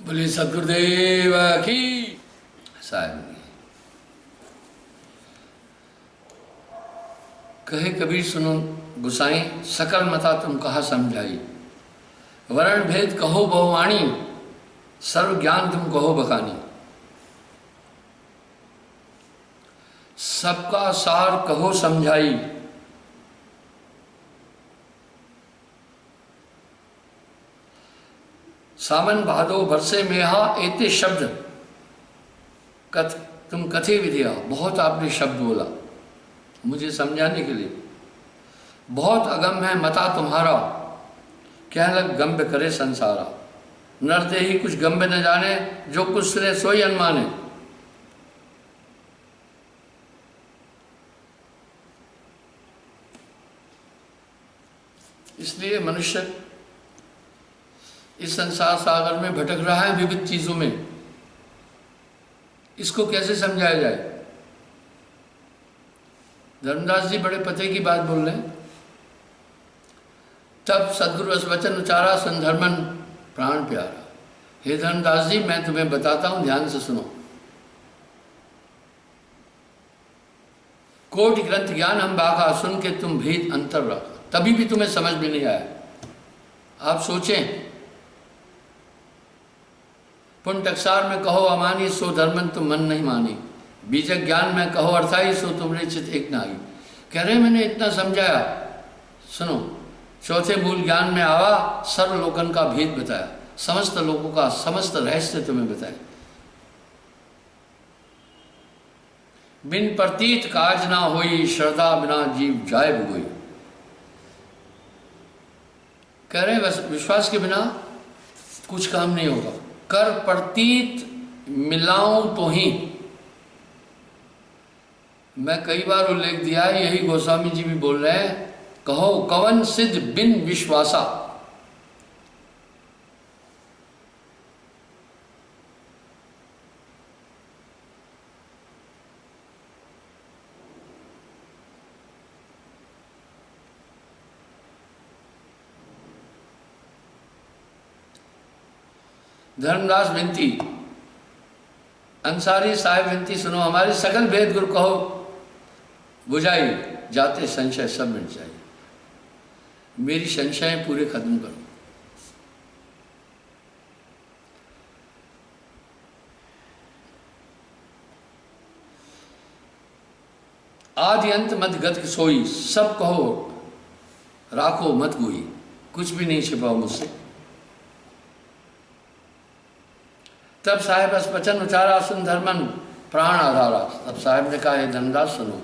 बोले सदगुरुदेव की साहब। कहे कबीर सुनो गुसाई, सकल मता तुम कहा समझाई। वर्ण भेद कहो बहुवाणी, सर्व ज्ञान तुम कहो बखानी। सबका सार कहो समझाई, सावन भादो बरसे मेहा एते शब्द तुम कथे विधिया। बहुत आपने शब्द बोला मुझे समझाने के लिए। बहुत अगम है मता तुम्हारा, कह लग गंभ करे संसारा। नरते ही कुछ गंभ न जाने, जो कुछ सुने सोई अनमाने। इसलिए मनुष्य इस संसार सागर में भटक रहा है विविध चीजों में। इसको कैसे समझाया जाए? धर्मदास जी बड़े पते की बात बोल रहे हैं। तब सदगुरु वचन उचारा, संधर्मन प्राण प्यारा। हे धर्मदास जी, मैं तुम्हें बताता हूं, ध्यान से सुनो। कोटि ग्रंथ ज्ञान हम बागा, सुन के तुम भेद अंतर रखा। तभी भी तुम्हें समझ में नहीं आया। आप सोचें, पुण्य टकसार में कहो अमानी, सो धर्मन तुम मन नहीं मानी। बीजक ज्ञान में कहो अर्थाई, सो तुमने चित एक नाई। कह रहे मैंने इतना समझाया, सुनो। चौथे मूल ज्ञान में आवा, सर्व लोकन का भेद बताया। समस्त लोगों का समस्त रहस्य तुम्हें बताया। बिन प्रतीत काज ना होई, श्रद्धा बिना जीव जाए बुगोई। कह रहे बस विश्वास के बिना कुछ काम नहीं होगा। कर प्रतीत मिलाऊं तो ही। मैं कई बार उल्लेख दिया है, यही गोस्वामी जी भी बोल रहे हैं। कहो कवन सिद्ध बिन विश्वासा। धर्मदास विनती, अंसारी साहिब विनती सुनो। हमारे सकल भेद गुरु कहो बुझाई, जाते संशय सब मिट जाए। मेरी संशय पूरे खत्म करो। आदि अंत मत गत सोई, सब कहो राखो मत गोई। कुछ भी नहीं छिपाओ मुझसे। तब साहेब बस वचन उचारा, सुन धर्मन प्राण आधारा। तब साहेब ने कहा, हे धर्मदास सुनो।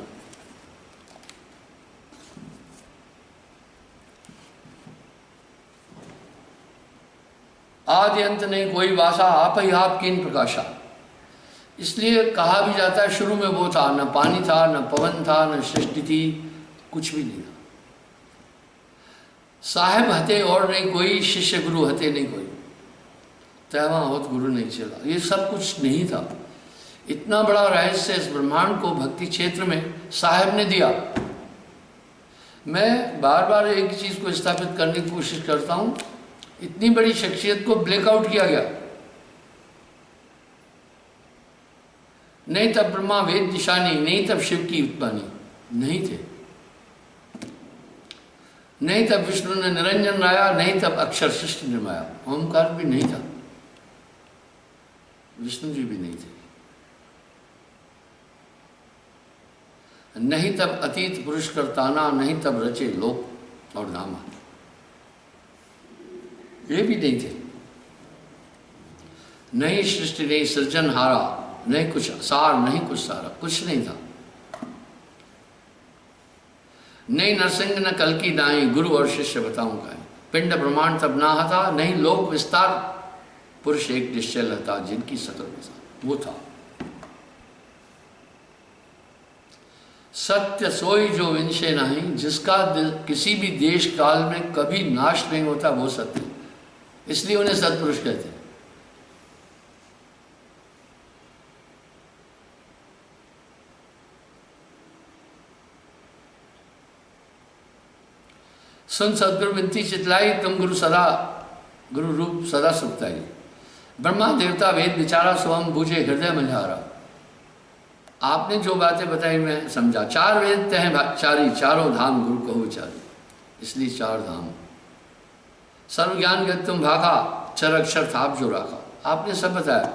आदि अंत नहीं कोई वासा, आप ही आप कीन प्रकाशा। इसलिए कहा भी जाता है, शुरू में वो था, न पानी था, न पवन था, न सृष्टि थी, कुछ भी नहीं था। साहेब हते और नहीं कोई, शिष्य गुरु हते नहीं कोई। तैवा होत गुरु नहीं चला। ये सब कुछ नहीं था। इतना बड़ा रहस्य इस ब्रह्मांड को भक्ति क्षेत्र में साहेब ने दिया। मैं बार बार एक चीज को स्थापित करने की कोशिश करता हूं। इतनी बड़ी शख्सियत को ब्लैकआउट किया गया। नहीं तब ब्रह्मा वेद निशानी, नहीं तब शिव की उत्पत्ति नहीं थे। नहीं तब विष्णु ने निरंजन लाया, नहीं तब अक्षर सृष्टि निर्माया। ओमकार भी नहीं था, विष्णु जी भी नहीं थे। नहीं तब अतीत पुरुष करताना, नहीं तब रचे लोक और नामा। ये भी नहीं थे। नहीं सृष्टि, नहीं सृजन हारा, नहीं कुछ सार, नहीं कुछ सारा, कुछ नहीं था। नहीं नरसिंह न कल की दाई, गुरु और शिष्य बताऊं का। पिंड ब्रह्मांड तब ना था, नहीं लोक विस्तार, पुरुष एक निश्चय लता, जिनकी सकल वो था। सत्य सोई जो विंशे नहीं, जिसका किसी भी देश काल में कभी नाश नहीं होता, वो सत्य। इसलिए उन्हें सत्पुरुष कहते हैं। सुन सदगुरु विनती चितलाई, तुम गुरु सदा गुरु रूप सदा सुखताई। ब्रह्मा देवता वेद विचारा सोहम बूझे हृदय मझारा। आपने जो बातें बताई मैं समझा। चार वेद तह चारी, चारों धाम गुरु कहो चारी, इसलिए चार धाम। सर्व ज्ञान गत तुम भागा, चर अक्षर थाप जो राखा। आपने सब बताया।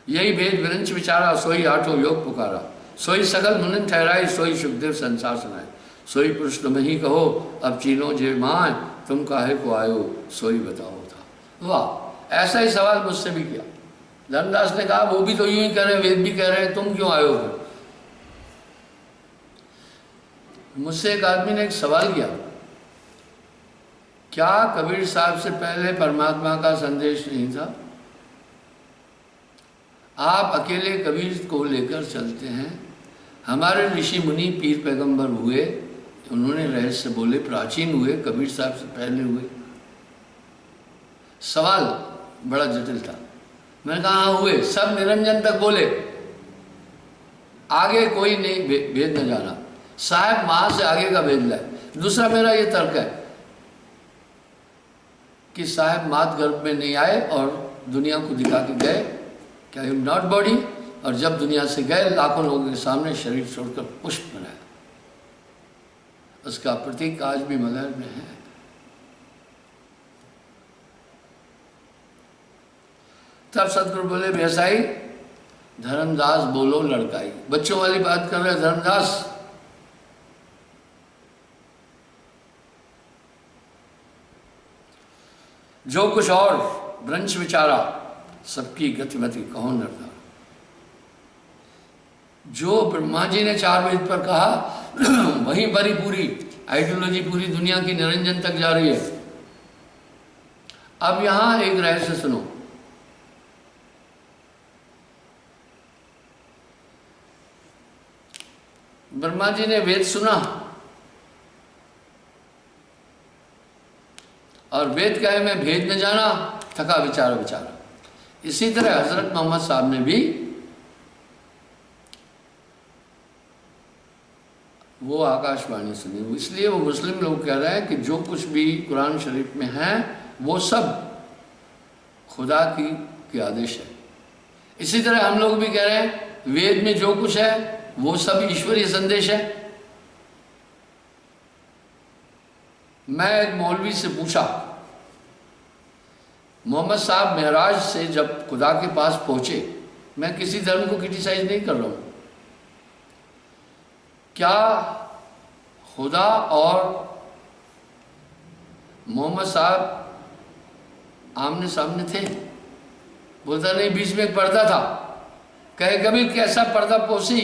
यही भेद विरंच विचारा, सोई आठों योग पुकारा। सोई सकल मुनिन ठहराई, सोई सुखदेव संसार सुनाए। सोई पुरुष तुम ही कहो, अब चीनो जे माए, तुम काहे को आयो सोई बताओ था। वाह, ऐसा ही सवाल मुझसे भी किया। धर्मदास ने कहा वो भी तो यूं ही कह रहे हैं, वेद भी कह रहे हैं, तुम क्यों आयो हो? मुझसे एक आदमी ने एक सवाल किया, क्या कबीर साहब से पहले परमात्मा का संदेश नहीं था? आप अकेले कबीर को लेकर चलते हैं। हमारे ऋषि मुनि पीर पैगंबर हुए, उन्होंने रहस्य बोले, प्राचीन हुए, कबीर साहब से पहले हुए। सवाल बड़ा जटिल था। मैंने कहा हाँ हुए, सब निरंजन तक बोले, आगे कोई नहीं भेद न जाना। साहब वहां से आगे का भेद लाए। दूसरा मेरा ये तर्क है कि साहब मात गर्भ में नहीं आए और दुनिया को दिखा के गए, क्या यू नॉट बॉडी, और जब दुनिया से गए लाखों लोगों के सामने शरीर छोड़कर पुष्प बनाया। उसका प्रतीक आज भी मगहर में है। तब सतगुरु बोले, भैसाई धर्मदास बोलो लड़काई। बच्चों वाली बात कर रहे धर्मदास। जो कुछ और ब्रंच विचारा, सबकी गतिमति कहो निर्धार। जो ब्रह्मा जी ने चार वेद पर कहा वहीं पर पूरी आइडियोलॉजी पूरी दुनिया की निरंजन तक जा रही है। अब यहां एक रहस्य सुनो। ब्रह्मा जी ने वेद सुना और वेद कहे मैं भेद न जाना, थका विचारा विचारा। इसी तरह हजरत मोहम्मद साहब ने भी वो आकाशवाणी सुनी। इसलिए वो मुस्लिम लोग कह रहे हैं कि जो कुछ भी कुरान शरीफ में है वो सब खुदा के आदेश है। इसी तरह हम लोग भी कह रहे हैं वेद में जो कुछ है वो सब ईश्वरीय संदेश है। मैं एक मौलवी से पूछा, मोहम्मद साहब महराज से जब खुदा के पास पहुंचे, मैं किसी धर्म को क्रिटिसाइज नहीं कर रहा हूं, क्या खुदा और मोहम्मद साहब आमने सामने थे? बोलता नहीं, बीच में एक पर्दा था। कहे कभी कैसा पर्दा पोसी?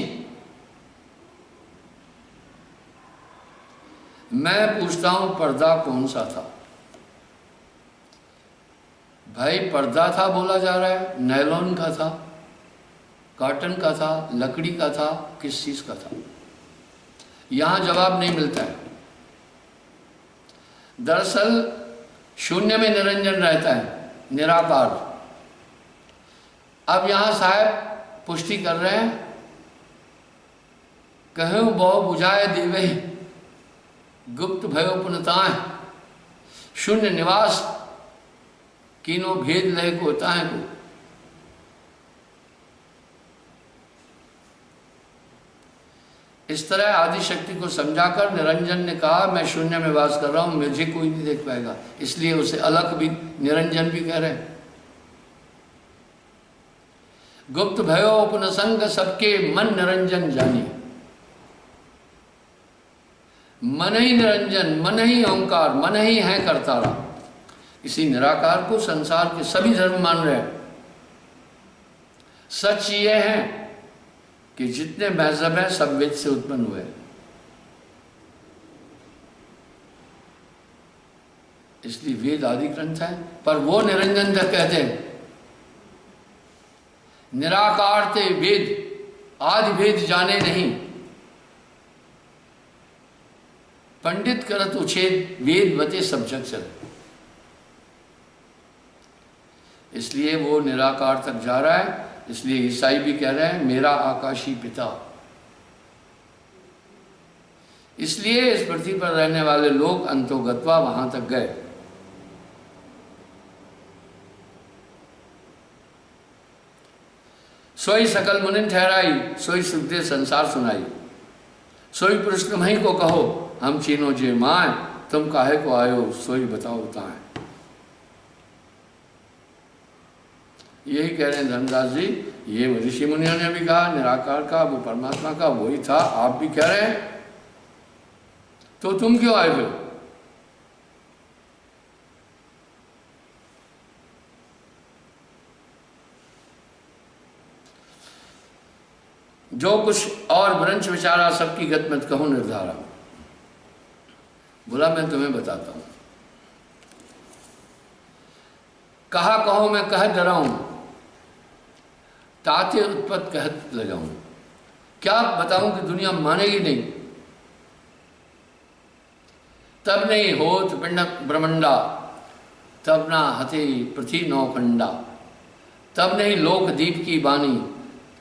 मैं पूछता हूं पर्दा कौन सा था? भाई पर्दा था बोला जा रहा है, नायलॉन का था, कॉटन का था, लकड़ी का था, किस चीज का था? यहां जवाब नहीं मिलता है। दरअसल शून्य में निरंजन रहता है, निराकार। अब यहां साहब पुष्टि कर रहे हैं, कहूं बहु बुझाए देवे गुप्त भयो पुनताएं, शून्य निवास कीनो भेद लय को ताएं को। इस तरह आदि शक्ति को समझाकर निरंजन ने कहा मैं शून्य में वास कर रहा हूं, मुझे कोई नहीं देख पाएगा। इसलिए उसे अलग भी निरंजन भी कह रहे हैं। गुप्त भयो उपन संग सबके मन निरंजन जानी। मन ही निरंजन, मन ही ओंकार, मन ही है करतारा। इसी निराकार को संसार के सभी धर्म मान रहे हैं। सच ये है कि जितने मजहब हैं सब वेद से उत्पन्न हुए। इसलिए वेद आदि ग्रंथ है, पर वो निरंजन तक कहते हैं निराकार ते वेद आदि भेद जाने नहीं, पंडित करत उच्छेद वेद बते सब जग चले। इसलिए वो निराकार तक जा रहा है। इसलिए ईसाई भी कह रहे हैं मेरा आकाशी पिता। इसलिए इस पृथ्वी पर रहने वाले लोग अंतोगत्वा वहां तक गए। सोई सकल मुनिन ठहराई, सोई सुखदे संसार सुनाई। सोई पुरुष तुम्हीं को कहो, हम चीनो जे माए, तुम काहे को आयो, सोई बताओ बताएं। यही कह रहे हैं धर्मदास जी, ये ऋषि मुनियों ने भी कहा निराकार का, वो परमात्मा का वही था, आप भी कह रहे हैं, तो तुम क्यों आए फिर? जो कुछ और ब्रंच विचारा, सबकी गत मत कहूं निर्धारा। बोला मैं तुम्हें बताता हूं। कहा कहो मैं कह डराऊं, ताते उत्पत्त कहत लगाऊं। क्या बताऊं कि दुनिया मानेगी नहीं। तब नहीं होत पिंड ब्रह्मंडा, तब ना हते पृथ्वी नौखंडा। तब नहीं लोक दीप की बानी,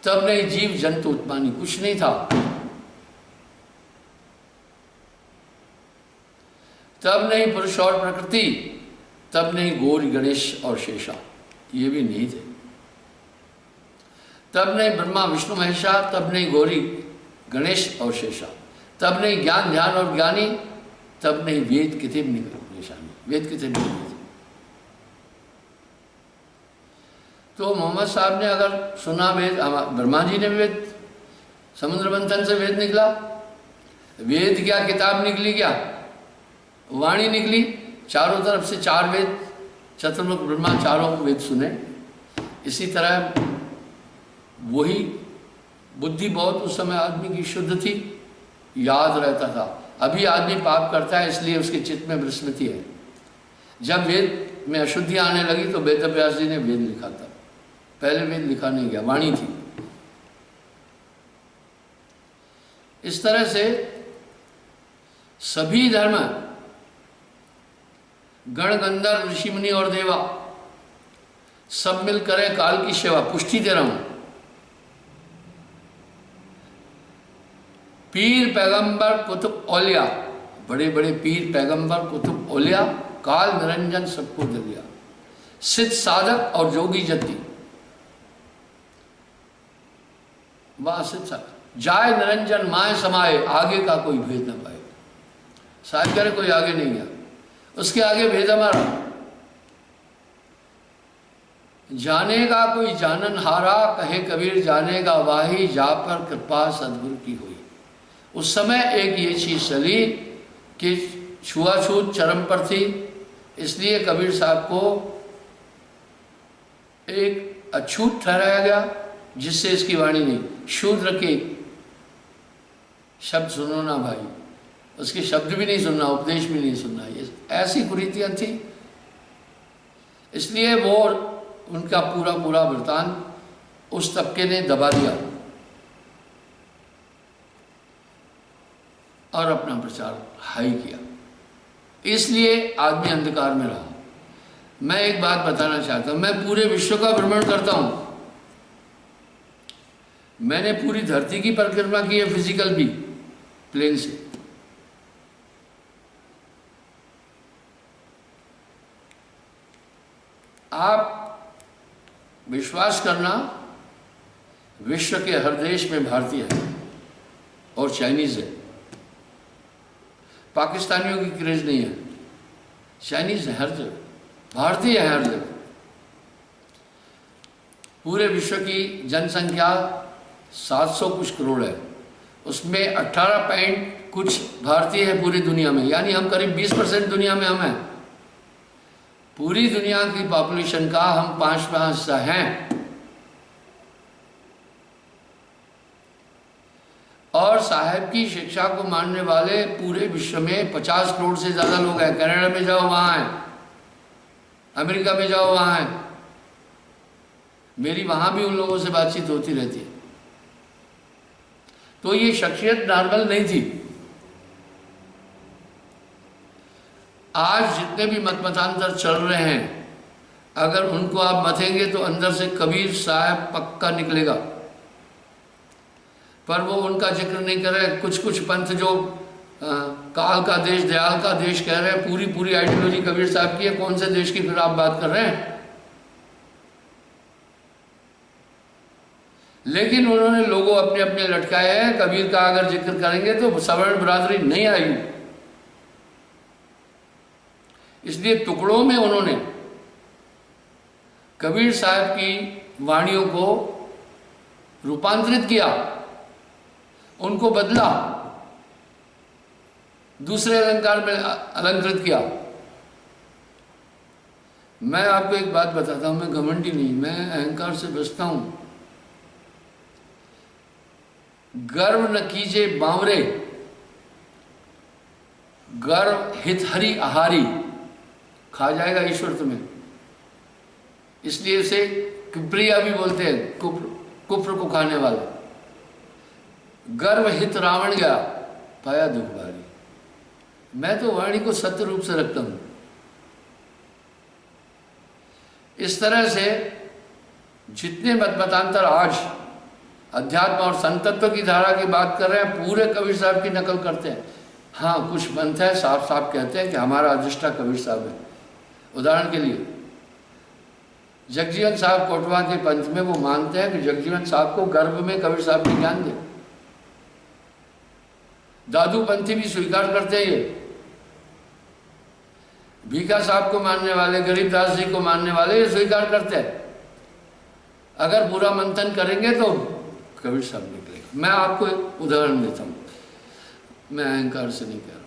तब नहीं जीव जंतु उत्पानी। कुछ नहीं था। तब नहीं पुरुष और प्रकृति, तब नहीं गौरी गणेश और शेषा, ये भी नहीं थे। तब नहीं ब्रह्मा विष्णु महेशा, तब नहीं गौरी गणेश और शेषा। तब नहीं ज्ञान ध्यान और ज्ञानी, तब नहीं वेद कितने भी निशानी, वेद कितने भी नहीं थे। तो मोहम्मद साहब ने अगर सुना वेद, ब्रह्मा जी ने वेद, समुद्र मंथन से वेद निकला। वेद क्या किताब निकली, क्या वाणी निकली। चारों तरफ से चार वेद, चतुर्मुख ब्रह्मा चारों वेद सुने। इसी तरह वही बुद्धि बहुत उस समय आदमी की शुद्ध थी, याद रहता था। अभी आदमी पाप करता है इसलिए उसके चित्त में विस्मृति है। जब वेद में अशुद्धि आने लगी तो वेद व्यास जी ने वेद लिखा था, पहले वेद लिखा नहीं गया, वाणी थी। इस तरह से सभी धर्म, गण गंधर्व ऋषि मुनि और देवा सब मिल करें काल की सेवा। पुष्टि दे रहा हूं। पीर पैगंबर कुतुब औलिया, बड़े बड़े पीर पैगंबर कुतुब औलिया, काल निरंजन सबको दे दिया। सिद्ध साधक और जोगी जति, वाह सिद्ध साधक। जाय निरंजन माय समाये, आगे का कोई भेद न पाए। साहब कह रहे कोई आगे नहीं गया, उसके आगे भेद हमारा। जानेगा कोई जानन हारा, कहे कबीर जानेगा वाही, जा पर कृपा सदगुरु की हुई। उस समय एक ये चीज चली कि छुआछूत चरम पर थी, इसलिए कबीर साहब को एक अछूत ठहराया गया, जिससे इसकी वाणी नहीं। शूद्र के शब्द सुनो ना भाई, उसके शब्द भी नहीं सुनना, उपदेश भी नहीं सुनना, ये ऐसी कुरीतियां थी। इसलिए वो उनका पूरा पूरा वृतांत उस तबके ने दबा दिया और अपना प्रचार हाई किया। इसलिए आदमी अंधकार में रहा। मैं एक बात बताना चाहता हूं, मैं पूरे विश्व का भ्रमण करता हूं। मैंने पूरी धरती की परिक्रमा की है, फिजिकल भी, प्लेन से। आप विश्वास करना, विश्व के हर देश में भारतीय है और चाइनीज है। पाकिस्तानियों की क्रेज नहीं है, चाइनीज है हर जगह, भारतीय है हर जगह। पूरे विश्व की जनसंख्या 700 कुछ करोड़ है, उसमें 18 पॉइंट कुछ भारतीय है पूरी दुनिया में, यानी हम करीब 20% दुनिया में हम हैं। पूरी दुनिया की पॉपुलेशन का हम 5वां हिस्सा हैं। और साहेब की शिक्षा को मानने वाले पूरे विश्व में 50 करोड़ से ज़्यादा लोग हैं। कनाडा में जाओ वहाँ हैं, अमेरिका में जाओ वहाँ हैं। मेरी वहाँ भी उन लोगों से बातचीत होती रहती है। तो ये शख्सियत नॉर्मल नहीं थी। आज जितने भी मतांतर चल रहे हैं, अगर उनको आप मथेंगे तो अंदर से कबीर साहब पक्का निकलेगा। पर वो उनका जिक्र नहीं कर रहे। कुछ कुछ पंथ जो काल का देश, दयाल का देश कह रहे हैं, पूरी पूरी आइडियोलॉजी कबीर साहब की है। कौन से देश की फिर आप बात कर रहे हैं? लेकिन उन्होंने लोगों अपने अपने लटकाए हैं। कबीर का अगर जिक्र करेंगे तो सवर्ण बिरादरी नहीं आएगी, इसलिए टुकड़ों में उन्होंने कबीर साहब की वाणियों को रूपांतरित किया, उनको बदला, दूसरे अलंकार में अलंकृत किया। मैं आपको एक बात बताता हूं, मैं घमंडी नहीं, मैं अहंकार से बचता हूं। गर्व न कीजे बावरे, गर्व हितहरी आहारी, खा जाएगा ईश्वर तुम्हें। इसलिए उसे कुप्रिया भी बोलते हैं, कुफ्र को खाने वाला। गर्व हित रावण गया, पाया दुख भारी। मैं तो वाणी को सत्य रूप से रखता हूं। इस तरह से जितने मतमतांतर आज अध्यात्म और संतत्व की धारा की बात कर रहे हैं, पूरे कबीर साहब की नकल करते हैं। हाँ, कुछ पंथ है साफ साफ कहते हैं कि हमारा अधिष्ठा कबीर साहब है। उदाहरण के लिए जगजीवन साहब कोटवा के पंथ में वो मानते हैं कि जगजीवन साहब को गर्भ में कबीर साहब ने ज्ञान दिया। दादू पंथी भी स्वीकार करते हैं ये। भीखा साहब को मानने वाले, गरीबदास जी को मानने वाले ये स्वीकार करते हैं। अगर पूरा मंथन करेंगे तो कबीर साहब निकलेगा। मैं आपको एक उदाहरण देता हूं, मैं अहंकार से नहीं कह रहा हूं।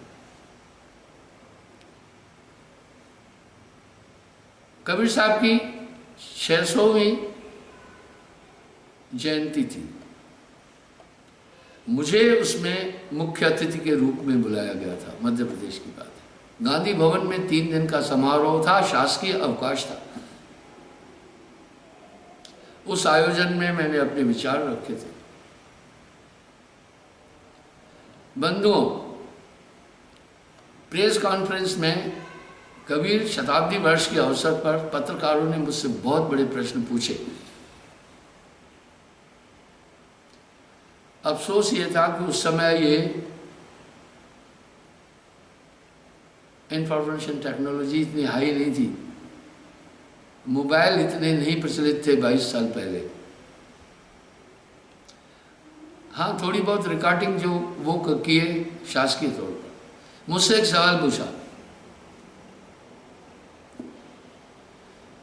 कबीर साहब की 600वीं जयंती थी। मुझे उसमें मुख्य अतिथि के रूप में बुलाया गया था। मध्य प्रदेश की बात है। गांधी भवन में 3 दिन का समारोह था, शासकीय अवकाश था। उस आयोजन में मैंने अपने विचार रखे थे। बंधुओं, प्रेस कॉन्फ्रेंस में कबीर शताब्दी वर्ष के अवसर पर पत्रकारों ने मुझसे बहुत बड़े प्रश्न पूछे। अफसोस ये था कि उस समय ये इंफॉर्मेशन टेक्नोलॉजी इतनी हाई नहीं थी, मोबाइल इतने नहीं प्रचलित थे 22 साल पहले। हाँ, थोड़ी बहुत रिकॉर्डिंग जो वो किए शासकीय तौर पर। मुझसे एक सवाल पूछा,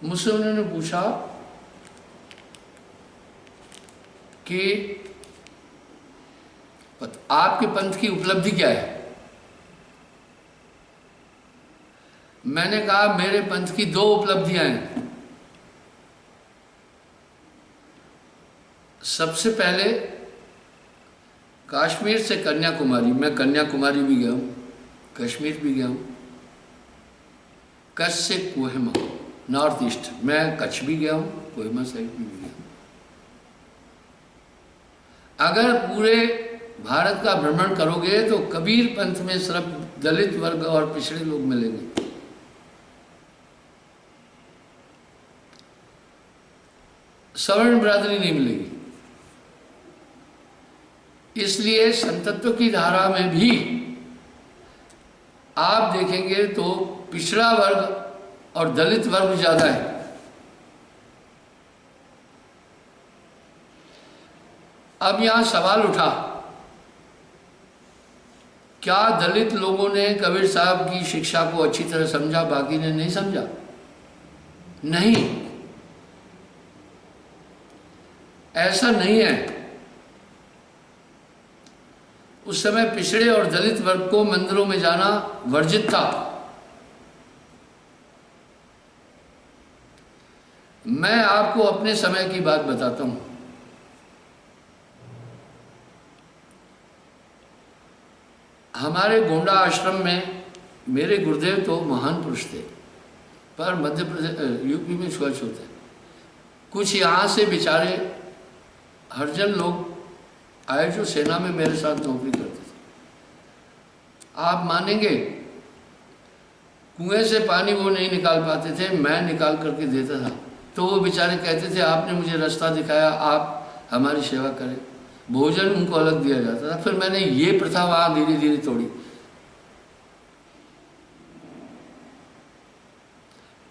मुझसे उन्होंने पूछा कि आपके पंथ की उपलब्धि क्या है। मैंने कहा मेरे पंथ की 2 उपलब्धियां हैं। सबसे पहले कश्मीर से कन्याकुमारी, मैं कन्याकुमारी भी गया हूँ, कश्मीर भी गया हूँ। कच्छ से कोहिमा, नॉर्थ ईस्ट, मैं कच्छ भी गया हूँ, कोहिमा साइड भी गया हूँ। अगर पूरे भारत का भ्रमण करोगे तो कबीर पंथ में सिर्फ दलित वर्ग और पिछड़े लोग मिलेंगे। सवर्ण बिरादरी नहीं मिलेगी। इसलिए संतत्व की धारा में भी आप देखेंगे तो पिछड़ा वर्ग और दलित वर्ग ज्यादा है। अब यहां सवाल उठा, क्या दलित लोगों ने कबीर साहब की शिक्षा को अच्छी तरह समझा, बाकी ने नहीं समझा? नहीं, ऐसा नहीं है। उस समय पिछड़े और दलित वर्ग को मंदिरों में जाना वर्जित था। मैं आपको अपने समय की बात बताता हूं। हमारे गोंडा आश्रम में मेरे गुरुदेव तो महान पुरुष थे, पर मध्य प्रदेश यूपी में छुआछूत है। कुछ यहाँ से बेचारे हरिजन लोग आए जो सेना में मेरे साथ नौकरी करते थे। आप मानेंगे, कुएं से पानी वो नहीं निकाल पाते थे, मैं निकाल करके देता था। तो वो बेचारे कहते थे आपने मुझे रास्ता दिखाया, आप हमारी सेवा करें। भोजन उनको अलग दिया जाता था। फिर मैंने ये प्रथा वहां धीरे धीरे तोड़ी।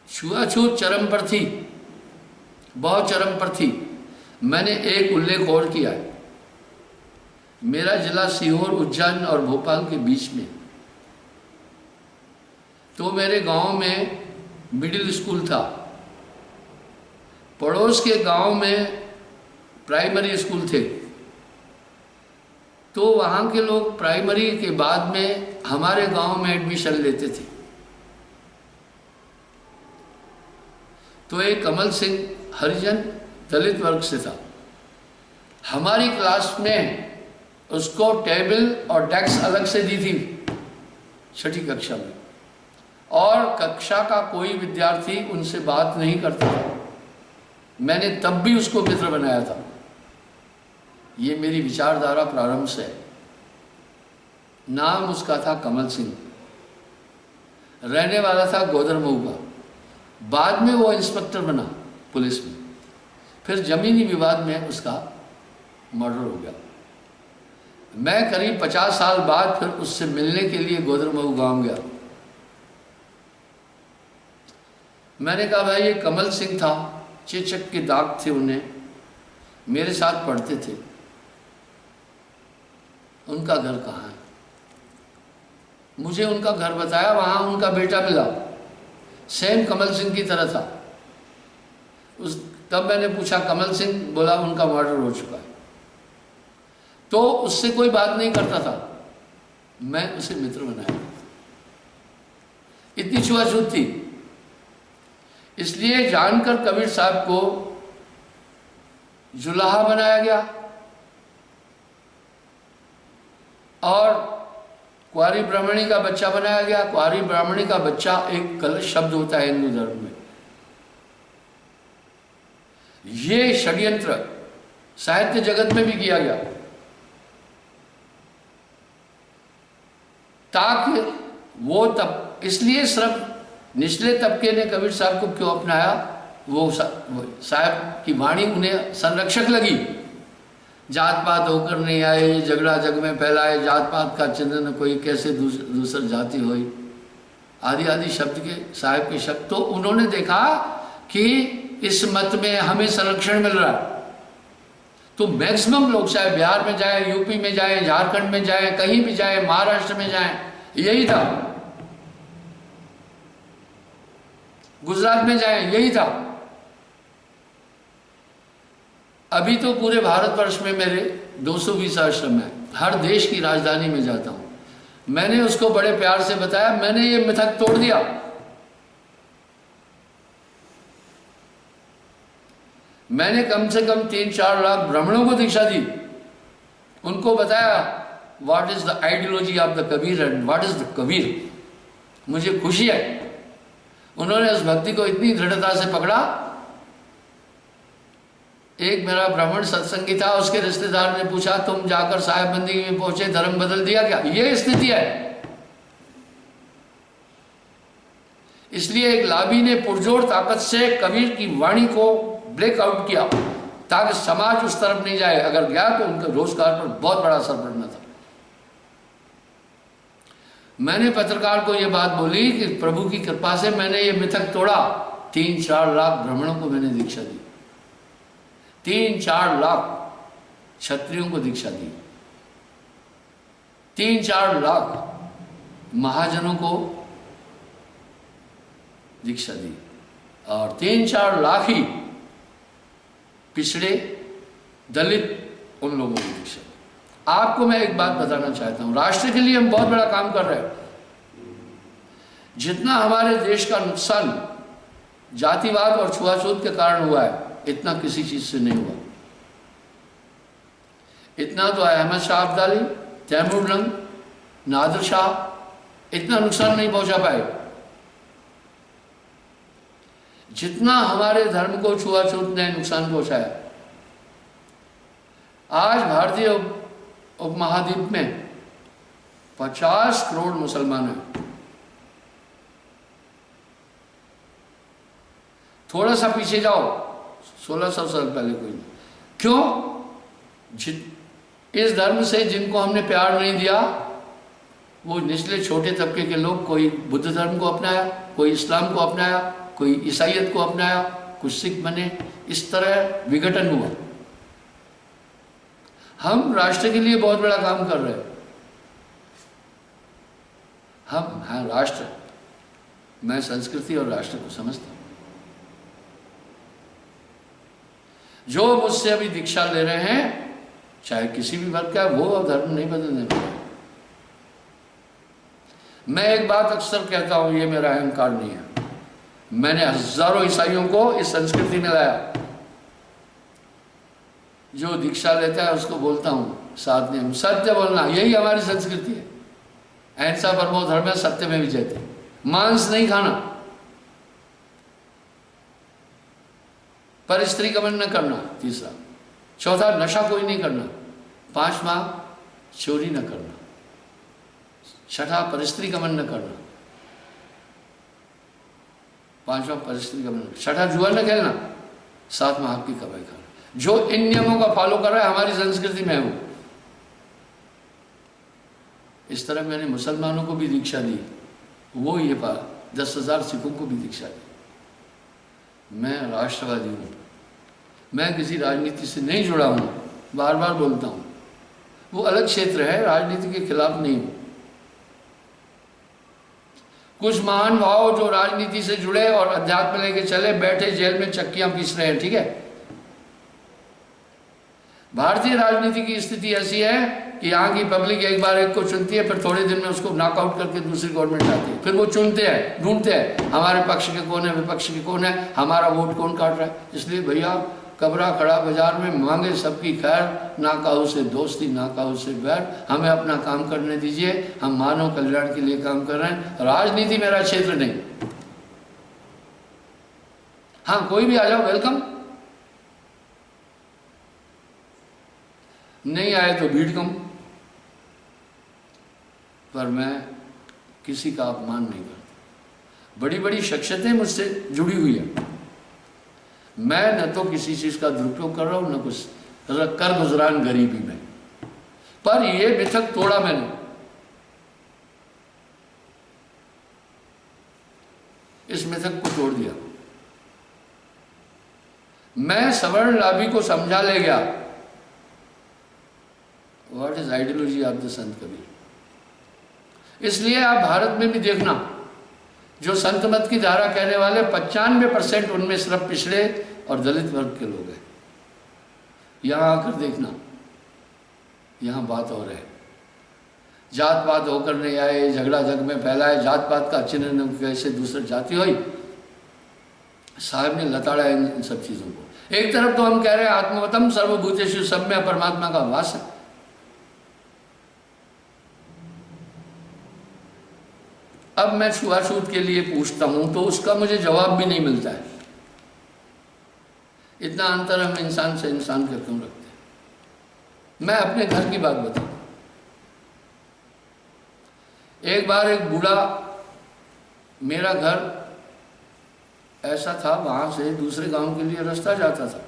छुआछूत चरम पर थी, बहुत चरम पर थी। मैंने एक उल्लेख और किया है, मेरा जिला सीहोर, उज्जैन और भोपाल के बीच में, तो मेरे गांव में मिडिल स्कूल था, पड़ोस के गांव में प्राइमरी स्कूल थे, तो वहाँ के लोग प्राइमरी के बाद में हमारे गांव में एडमिशन लेते थे। तो एक कमल सिंह हरिजन दलित वर्ग से था, हमारी क्लास में उसको टेबल और डेस्क अलग से दी थी 6ठी कक्षा में, और कक्षा का कोई विद्यार्थी उनसे बात नहीं करता था। मैंने तब भी उसको मित्र बनाया था। ये मेरी विचारधारा प्रारंभ से है। नाम उसका था कमल सिंह, रहने वाला था गोदरमऊ का। बाद में वो इंस्पेक्टर बना पुलिस में, फिर जमीनी विवाद में उसका मर्डर हो गया। मैं करीब 50 साल बाद फिर उससे मिलने के लिए गोदरमऊ गांव गया। मैंने कहा भाई ये कमल सिंह था, चेचक के दाग थे उन्हें, मेरे साथ पढ़ते थे, उनका घर कहाँ है? मुझे उनका घर बताया, वहाँ उनका बेटा मिला, सेम कमल सिंह की तरह था। तब मैंने पूछा कमल सिंह, बोला उनका मर्डर हो चुका है। तो उससे कोई बात नहीं करता था, मैं उसे मित्र बनाया। इतनी छुआछूत थी। इसलिए जानकर कबीर साहब को जुलाहा बनाया गया और कुंवारी ब्राह्मणी का बच्चा बनाया गया। कुंवारी ब्राह्मणी का बच्चा एक गलत शब्द होता है हिंदू धर्म में। ये षड्यंत्र साहित्य जगत में भी किया गया ताकि वो तब, इसलिए सिर्फ निचले तबके ने कबीर साहब को क्यों अपनाया, वो साहब की वाणी उन्हें संरक्षक लगी। जात पात होकर नहीं आए, झगड़ा जग में फैलाए, जात पात का चिन्ह न कोई, कैसे दूसर जाति होई, आदि आदि शब्द के साहब के शब्द। तो उन्होंने देखा कि इस मत में हमें संरक्षण मिल रहा है, तो मैक्सिमम लोग चाहे बिहार में जाए, यूपी में जाए, झारखंड में जाए, कहीं भी जाए, महाराष्ट्र में जाए, यही था, गुजरात में जाए, यही था। अभी तो पूरे भारतवर्ष में मेरे 220 आश्रम है, हर देश की राजधानी में जाता हूं। मैंने उसको बड़े प्यार से बताया, मैंने ये मिथक तोड़ दिया। मैंने कम से कम 3-4 लाख ब्राह्मणों को दीक्षा दी, उनको बताया what is the ideology of the Kabir and what is the Kabir. मुझे खुशी है उन्होंने उस भक्ति को इतनी दृढ़ता से पकड़ा। एक मेरा ब्राह्मण सत्संगी था, उसके रिश्तेदार ने पूछा तुम जाकर साहेब बंदी में पहुंचे, धर्म बदल दिया क्या? ये स्थिति है। इसलिए एक लाभी ने पुरजोर ताकत से कबीर की वाणी को ब्रेकआउट किया ताकि समाज उस तरफ नहीं जाए। अगर गया तो उनके रोजगार पर बहुत बड़ा असर पड़ना था। मैंने पत्रकार को यह बात बोली कि प्रभु की कृपा से मैंने ये मिथक तोड़ा। 3-4 लाख ब्राह्मणों को मैंने दीक्षा दी, 3-4 लाख क्षत्रियों को दीक्षा दी, 3-4 लाख महाजनों को दीक्षा दी, और 3-4 लाख ही पिछड़े दलित उन लोगों को दीक्षा दी। आपको मैं एक बात बताना चाहता हूं, राष्ट्र के लिए हम बहुत बड़ा काम कर रहे हैं। जितना हमारे देश का नुकसान जातिवाद और छुआछूत के कारण हुआ है, इतना किसी चीज से नहीं हुआ। इतना तो अहमद शाह अब्दाली, तैमूर लंग, नादिर शाह इतना नुकसान नहीं पहुंचा पाए जितना हमारे धर्म को छुआछूत ने नुकसान पहुंचाया। आज भारतीय उपमहाद्वीप में 50 करोड़ मुसलमान हैं। थोड़ा सा पीछे जाओ, 1600 साल पहले कोई नहीं। क्यों? इस धर्म से जिनको हमने प्यार नहीं दिया, वो निचले छोटे तबके के लोग, कोई बुद्ध धर्म को अपनाया, कोई इस्लाम को अपनाया, कोई ईसाइयत को अपनाया, कुछ सिख बने, इस तरह विघटन हुआ। हम राष्ट्र के लिए बहुत बड़ा काम कर रहे हैं। हम हैं राष्ट्र। मैं संस्कृति और राष्ट्र को समझता हूं। जो मुझसे अभी दीक्षा ले रहे हैं, चाहे किसी भी वर्ग का, वो धर्म नहीं बदलने वाला। मैं एक बात अक्सर कहता हूं, ये मेरा अहंकार नहीं है। मैंने हजारों ईसाइयों को इस संस्कृति में लाया। जो दीक्षा लेता है उसको बोलता हूं साथ में, सत्य बोलना, यही हमारी संस्कृति है। अहिंसा परमो धर्म, सत्य में विजयते। मांस नहीं खाना, पर स्त्री गमन न करना, तीसरा। चौथा, नशा कोई नहीं करना। पांचवा, चोरी न करना। छठा, परिस्त्री गमन न करना। पांचवा, परिस्त्री गमन। छठा, जुआ न खेलना। सातवां, हक की कमाई करना। जो इन नियमों का फॉलो कर रहा है, हमारी संस्कृति में है वो। इस तरह मैंने मुसलमानों को भी दीक्षा दी, वो ये 10,000 सिखों को भी दीक्षा दी। मैं राष्ट्रवादी हूँ, मैं किसी राजनीति से नहीं जुड़ा हूँ, बार बार बोलता हूँ। वो अलग क्षेत्र है, राजनीति के खिलाफ नहीं हूँ। कुछ महान भाव जो राजनीति से जुड़े और अध्यात्म लेके चले, बैठे जेल में चक्कियां पीस रहे हैं, ठीक है। भारतीय राजनीति की स्थिति ऐसी है कि यहाँ की पब्लिक एक बार एक को चुनती है, फिर थोड़े दिन में उसको नॉकआउट करके दूसरी गवर्नमेंट आती है। फिर वो चुनते हैं, ढूंढते हैं हमारे पक्ष के कौन है, विपक्ष के कौन है, हमारा वोट कौन काट रहा है। इसलिए भैया, कबरा खड़ा बाजार में मांगे सबकी खैर, ना काहू से दोस्ती ना काहू से बैर। हमें अपना काम करने दीजिए, हम मानव कल्याण के लिए काम कर रहे हैं। राजनीति मेरा क्षेत्र नहीं। हाँ, कोई भी आ जाओ, वेलकम। नहीं आए तो भीड़ कम, पर मैं किसी का अपमान नहीं करता। बड़ी बड़ी शख्सियतें मुझसे जुड़ी हुई है। मैं न तो किसी चीज का दुरुपयोग कर रहा हूं, न कुछ कर गुजरान गरीबी में। पर यह मिथक तोड़ा मैंने। इस मिथक को तोड़ दिया। मैं सवर्ण लाभी को समझा ले गया। What is ideology of the संत कबीर। इसलिए आप भारत में भी देखना, जो संत मत की धारा कहने वाले 95% उनमें सिर्फ पिछड़े और दलित वर्ग के लोग हैं। यहां आकर देखना, यहां बात हो रही है। जात पात होकर नहीं आए, झगड़ा जग में फैलाए, जात पात का चिन्ह कैसे दूसरे जाति हुई। साहब ने लताड़ा इन सब चीजों को। एक तरफ तो हम कह रहे हैं आत्मवतम सर्वभूतेषु, सब में परमात्मा का वास है। अब मैं छुआछूत के लिए पूछता हूं तो उसका मुझे जवाब भी नहीं मिलता है। इतना अंतर हम इंसान से इंसान का क्यों रखते हैं। मैं अपने घर की बात बताऊं। एक बार एक बूढ़ा, मेरा घर ऐसा था, वहां से दूसरे गांव के लिए रास्ता जाता था।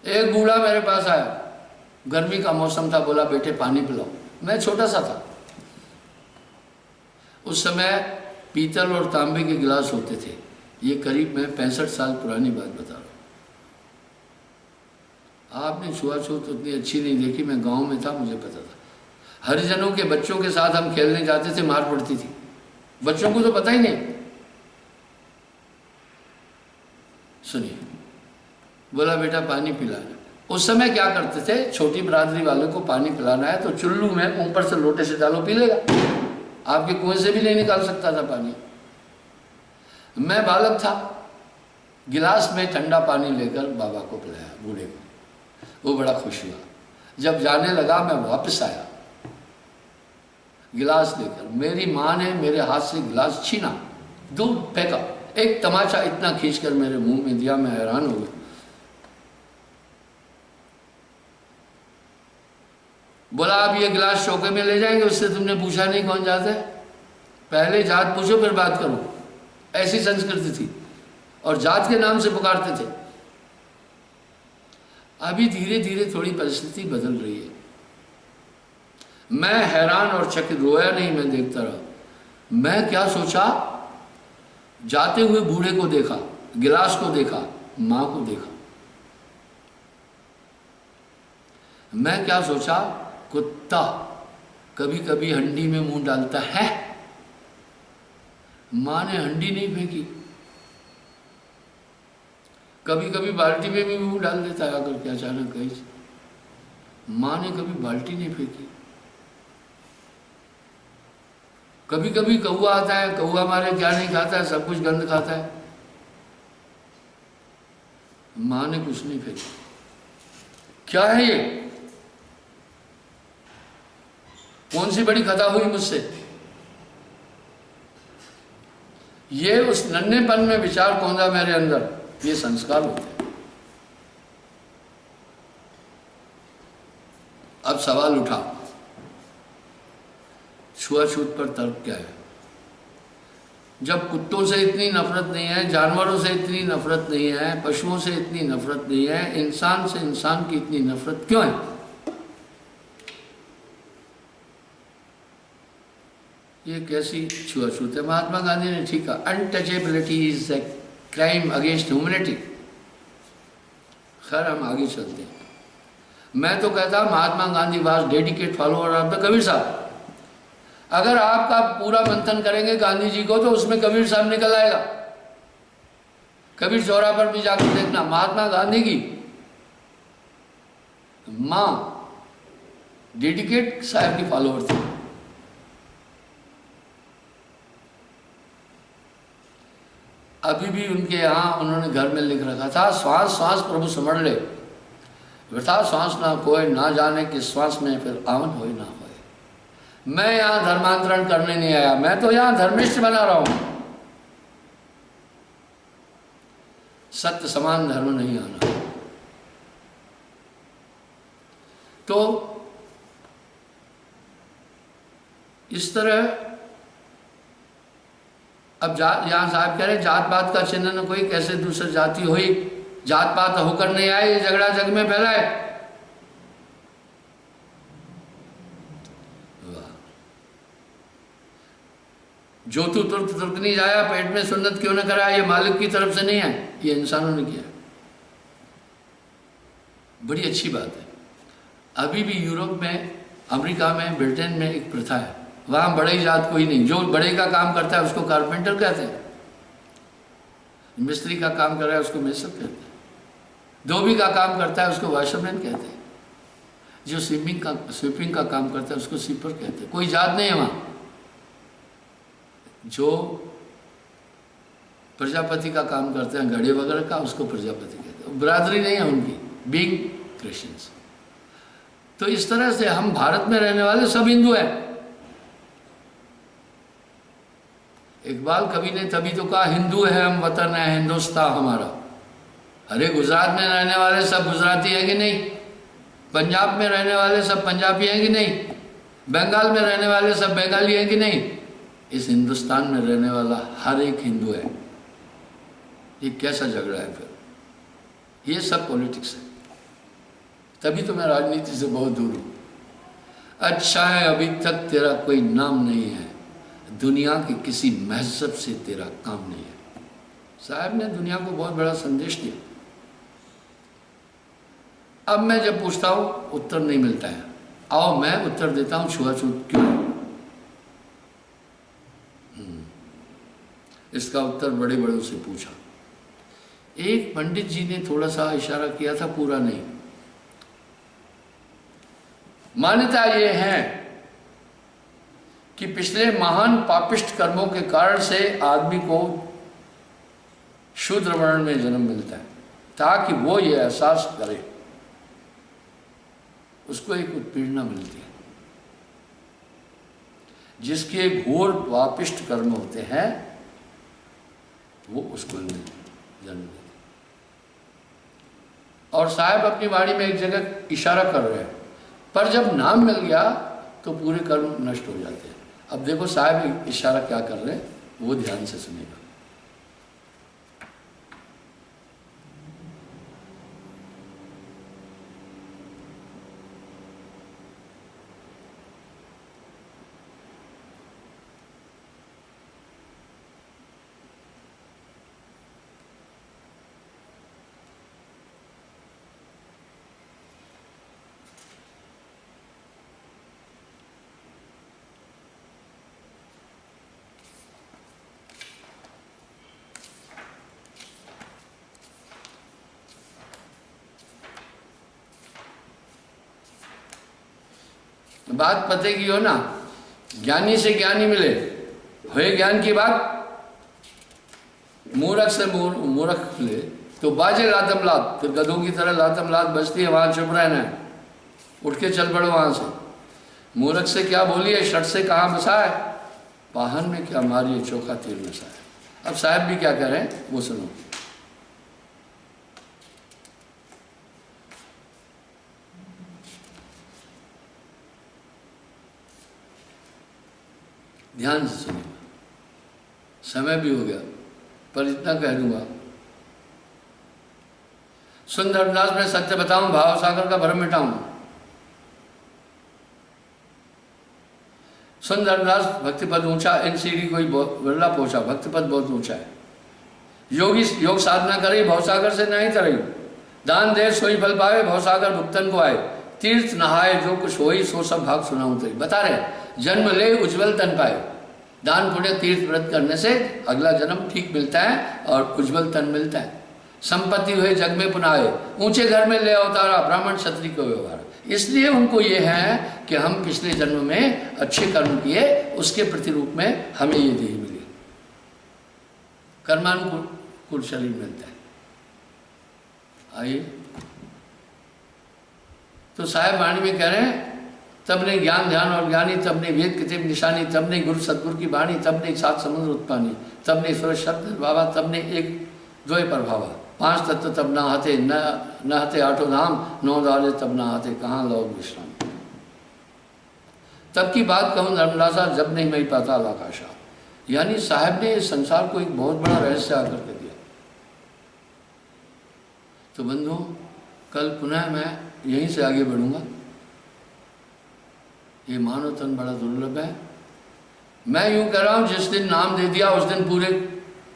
एक बूढ़ा मेरे पास आया, गर्मी का मौसम था, बोला बेटे पानी पिलाओ। मैं छोटा सा था उस समय, पीतल और तांबे के गिलास होते थे। ये करीब मैं 65 साल पुरानी बात बता रहा हूँ। आपने छुआछूत उतनी अच्छी नहीं देखी, मैं गांव में था, मुझे पता था। हरिजनों के बच्चों के साथ हम खेलने जाते थे, मार पड़ती थी। बच्चों को तो पता ही नहीं। सुनिए, बोला बेटा पानी पिलाना। उस समय क्या करते थे, छोटी बिरादरी वाले को पानी पिलाना है तो चुल्लू में ऊपर से लोटे से डालो, पी लेगा। आपके कुएं से भी नहीं निकाल सकता था पानी। मैं बालक था, गिलास में ठंडा पानी लेकर बाबा को पिलाया, बूढ़े को। वो बड़ा खुश हुआ। जब जाने लगा, मैं वापस आया गिलास लेकर। मेरी माँ ने मेरे हाथ से गिलास छीना, दूर फेंका, एक तमाचा इतना खींचकर मेरे मुंह में दिया। मैं हैरान हो गया। बोला आप ये गिलास चौके में ले जाएंगे, उससे तुमने पूछा नहीं कौन जाता है, पहले जात पूछो फिर बात करो। ऐसी संस्कृति थी और जात के नाम से पुकारते थे। अभी धीरे धीरे थोड़ी परिस्थिति बदल रही है। मैं हैरान और चकित, रोया नहीं, मैं देखता रहा। मैं क्या सोचा, जाते हुए बूढ़े को देखा, गिलास को देखा, मां को देखा। मैं क्या सोचा, कुत्ता कभी कभी हंडी में मुंह डालता है। माँ ने हंडी नहीं फेंकी, कभी कभी बाल्टी में भी मुंह डाल देता है अगर क्या अचानक कहीं से। माँ ने कभी बाल्टी नहीं फेंकी। कभी कभी कौआ आता है, कौआ हमारे क्या नहीं खाता है, सब कुछ गंद खाता है। माँ ने कुछ नहीं फेंका। क्या है ये? कौन सी बड़ी खता हुई मुझसे? ये उस नन्हेपन में विचार कौंधा मेरे अंदर, ये संस्कार होते हैं। अब सवाल उठा, छुआछूत पर तर्क क्या है? जब कुत्तों से इतनी नफरत नहीं है, जानवरों से इतनी नफरत नहीं है, पशुओं से इतनी नफरत नहीं है, इंसान से इंसान की इतनी नफरत क्यों है? ये कैसी छुआछूत है? महात्मा गांधी ने ठीक कहा, untouchability is a crime against humanity. खैर हम आगे चलते हैं। मैं तो कहता Mahatma Gandhi was dedicate follower of the Kabir Sahab. अगर आपका पूरा मंथन करेंगे गांधी जी को तो उसमें कबीर साहब निकल आएगा। कबीर चौरा पर भी जाकर देखना, महात्मा गांधी की मां डेडिकेट साहब की फॉलोअर थी। अभी भी उनके यहाँ उन्होंने घर में लिख रखा था, श्वास श्वास प्रभु समझ ले, वृथा श्वास ना कोई, ना जाने कि श्वास में फिर आवन होए ना होए। मैं यहाँ धर्मांतरण करने नहीं आया, मैं तो यहाँ धर्मिष्ठ बना रहा हूं। सत्य समान धर्म नहीं आना। तो इस तरह अब यहाँ साहब कह रहे जात पात का चिन्ह न कोई, कैसे दूसरी जाति हुई, जात पात होकर नहीं आए, ये झगड़ा जग में फैला है। जो तू तुर्क तुर्क नहीं जाया, पेट में सुन्नत क्यों न करा, ये मालिक की तरफ से नहीं है, ये इंसानों ने किया। बड़ी अच्छी बात है। अभी भी यूरोप में, अमेरिका में, ब्रिटेन में एक प्रथा है, वहां बड़े जात कोई नहीं। जो बड़े का काम करता है उसको कारपेंटर कहते हैं, मिस्त्री का काम कर रहा है उसको मेसर कहते हैं, धोबी का काम करता है उसको वॉशरमैन कहते हैं, जो स्वीपिंग का काम करता है उसको स्वीपर कहते हैं। कोई जात नहीं है वहां। जो प्रजापति का काम करते हैं, घड़े वगैरह का, उसको प्रजापति कहते हैं। बरादरी नहीं है उनकी, बीइंग क्रिश्चियंस। तो इस तरह से हम भारत में रहने वाले सब हिंदू हैं। इकबाल कवि ने तभी तो कहा, हिंदू है हम, वतन है हिंदुस्तान हमारा। अरे गुजरात में रहने वाले सब गुजराती हैं कि नहीं? पंजाब में रहने वाले सब पंजाबी हैं कि नहीं? बंगाल में रहने वाले सब बंगाली हैं कि नहीं? इस हिंदुस्तान में रहने वाला हर एक हिंदू है। ये कैसा झगड़ा है फिर? ये सब पॉलिटिक्स है। तभी तो मैं राजनीति से बहुत दूर हूं। अच्छा है अभी तक तेरा कोई नाम नहीं है, दुनिया के किसी महजब से तेरा काम नहीं है। साहब ने दुनिया को बहुत बड़ा संदेश दिया। अब मैं जब पूछता हूं उत्तर नहीं मिलता है, आओ मैं उत्तर देता हूं छुआछूत क्यों। इसका उत्तर बड़े बड़ों से पूछा। एक पंडित जी ने थोड़ा सा इशारा किया था, पूरा नहीं। मान्यता यह है कि पिछले महान पापिष्ट कर्मों के कारण से आदमी को शूद्र वर्ण में जन्म मिलता है, ताकि वो ये एहसास करे, उसको एक उत्पीड़ना मिलती है। जिसके घोर पापिष्ट कर्म होते हैं वो उसको जन्म देते। और साहब अपनी वाणी में एक जगह इशारा कर रहे हैं, पर जब नाम मिल गया तो पूरे कर्म नष्ट हो जाते हैं। अब देखो साहब इशारा क्या कर रहे हैं, वो ध्यान से सुनेगा। बात पते की हो ना, ज्ञानी से ज्ञानी मिले, हुए ज्ञान की बात, मूर्ख से मूर्ख मिले तो बाजे लातम लात, फिर गधों की तरह लातम लात बजती है, वहां चुप रहना है, उठ के चल पड़ो वहां से। मूर्ख से क्या बोलिए, शट से कहाँ बसा है, पाहन में क्या मारिए, चोखा तेल नशा है। अब साहब भी क्या कह रहे हैं वो सुनो। ध्यान से सुनिए, समय भी हो गया पर इतना कह दूंगा। सुन धर्मदास, मैं सत्य बताऊं, भाव सागर का भ्रम मिटाऊं। सुन धर्मदास, भक्ति पद ऊंचा, इन सीढ़ी कोई बिरला पहुंचा, भक्ति पद बहुत ऊंचा है। योगी योग साधना करे, भवसागर से नहीं तरई, दान दे सोई फल पावे, भवसागर भुगतन को आए, तीर्थ नहाए जो कुछ होई, सो सब भाग सुनाऊं तेरी। बता रहे जन्म ले उज्जवल तन पाए, दान पुण्य तीर्थ व्रत करने से अगला जन्म ठीक मिलता है और उज्जवल तन मिलता है। संपत्ति हुए जग में पुनाए, ऊंचे घर में ले अवतारा, ब्राह्मण क्षत्रिय को व्यवहार। इसलिए उनको ये है कि हम पिछले जन्म में अच्छे कर्म किए, उसके प्रतिरूप में हमें ये देह मिली, कर्मानुकूल शरीर मिलता है। आइए, तो साहेब वाणी में कह रहे हैं, तब ने ज्ञान ध्यान और ज्ञानी, तब ने वेद किताब निशानी, तब ने गुरु सतगुरु की वाणी, तब ने सात समुद्र उत्पानी, तब ने सूरज शब्द बाबा, तब ने एक द्वय प्रभावा, पांच तत्व तब ना हते, न हते आठों धाम, नौ दाले तब ना हते, कहाँ लोग विश्राम। तब की बात कहूँ धर्मदासा, जब नहीं मैं पाताल आकाशा। यानी साहब ने इस संसार को एक बहुत बड़ा रहस्य आकर के दिया। तो बंधु, कल पुनः मैं यहीं से आगे बढ़ूंगा। ये मानव तन बड़ा दुर्लभ है। मैं यूं कह रहा हूं, जिस दिन नाम दे दिया उस दिन पूरे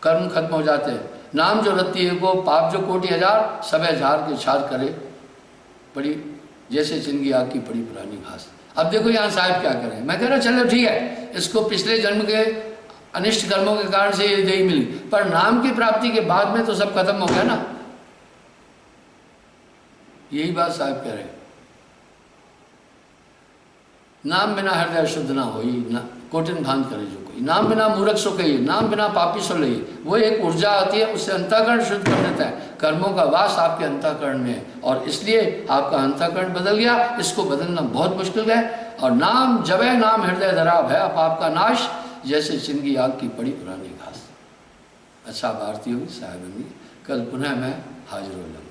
कर्म खत्म हो जाते हैं। नाम जो रत्ती है को, पाप जो कोटि हजार, सब झाड़ के छार करे पड़ी, जैसे चिंगी आग की पड़ी पुरानी घास। अब देखो यहाँ साहब क्या करें। मैं कह रहा चलो ठीक है, इसको पिछले जन्म के अनिष्ट कर्मों के कारण से ये देही मिली, पर नाम की प्राप्ति के बाद में तो सब खत्म हो गया ना। यही बात साहब कह रहे हैं। नाम बिना हृदय शुद्ध ना हो, कोटिन भान करे जो कोई, नाम बिना मूर्ख सो कहिए, नाम बिना पापी सो लइए। वो एक ऊर्जा आती है, उससे अंतःकरण शुद्ध कर देता है। कर्मों का वास आपके अंतःकरण में है और इसलिए आपका अंतःकरण बदल गया। इसको बदलना बहुत मुश्किल है। और नाम जबे नाम हृदय धरा भया पाप का नाश, जैसे चिंगी आग की पड़ी पुरानी घास। अच्छा भारती होगी साहेबंदी, कल पुनः मैं हाजिर हो जाऊंगा।